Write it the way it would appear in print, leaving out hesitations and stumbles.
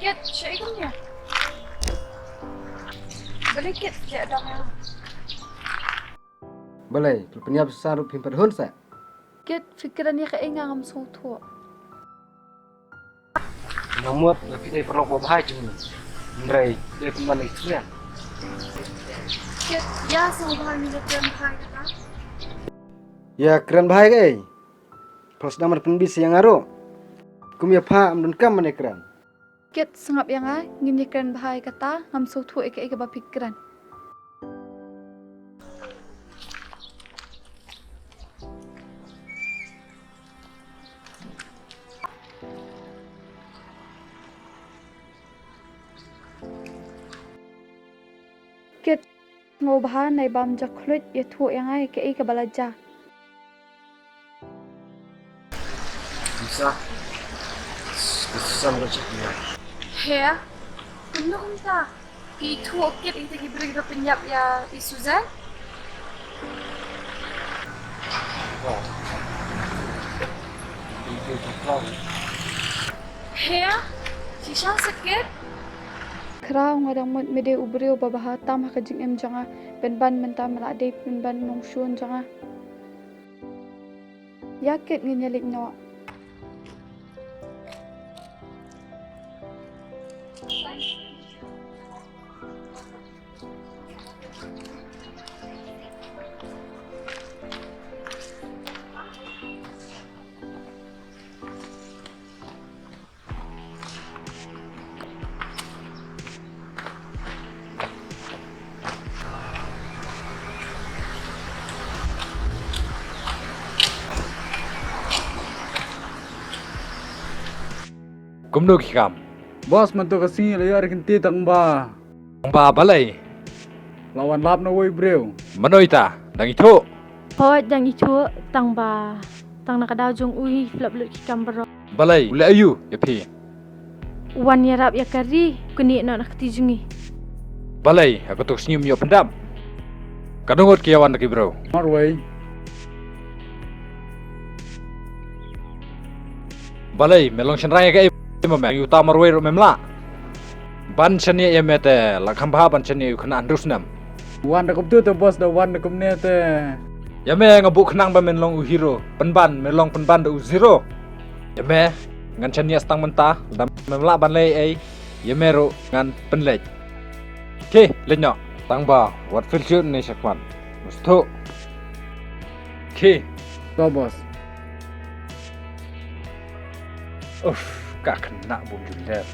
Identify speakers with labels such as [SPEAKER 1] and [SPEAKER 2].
[SPEAKER 1] Kit, siya ikon niya. Balik Kit, siya daw nga.
[SPEAKER 2] Balai, penyap sarup himpar hun sa.
[SPEAKER 1] Kit, fikiran niya kainga ngam suto.
[SPEAKER 2] Namuat tapi dia perlu bawa cuma. Ndrai, dia kembali itu ya.
[SPEAKER 1] Kit, ya semua bahan niya kaya mahal ka.
[SPEAKER 2] Ya keren bahaya gay. Pros namar penbis yang aro. Kumya pa amdun kam mana keren.
[SPEAKER 1] Kit, sengap yang nga, ngini keren bahal kata, ngam suto ika ba pikiran. Kit, ngobahan na ibam jaklut yatu yang ay kay kabalaja.
[SPEAKER 2] Bisa. Susah macamnya.
[SPEAKER 1] Hea, kuno kumta. Itu Kit itu gibri kita penyap ya Suzan.
[SPEAKER 2] Oh. Itu cakap.
[SPEAKER 1] Hea, sisa sakit. Kerau ngadang mut mede ubriu babaha tam hakajing em janga benban menta melade benban nongshun janga. Yakit nginyelik nyawa.
[SPEAKER 3] Kumno kikam.
[SPEAKER 4] Bos man to kasi layar kinti tang ba.
[SPEAKER 3] Ang ba balay.
[SPEAKER 4] Lawan lap na woy brew.
[SPEAKER 3] Manoita. Dang ito.
[SPEAKER 5] Pawat dang itu tang ba tang nakadaw jong uhi flap lut kikam baro.
[SPEAKER 3] Balay. Ula ayu. Yapi.
[SPEAKER 5] Wan yarap yakari kuni no nakatijungi.
[SPEAKER 3] Balay. Aku tuk senyum yo pendam. Kadungot kiawan lagi bro.
[SPEAKER 4] Marway.
[SPEAKER 3] Balay. Melong senraya ka memang utama ruai memla. Ban chani emete lakham bha ban chani khana andrusnam.
[SPEAKER 4] Wan da kuptu to bos da wan da kumne te.
[SPEAKER 3] Yame ngabu khnang ba menlong u hero. Penban melong penban da u zero. Yame ngan chani astang menta dam memla ban lei ai. Yame ro ngan penlej. Ke lenyo tang ba wat filchut ni sakwan. Musto. Ke
[SPEAKER 4] To bos.
[SPEAKER 3] kak kena bom juler.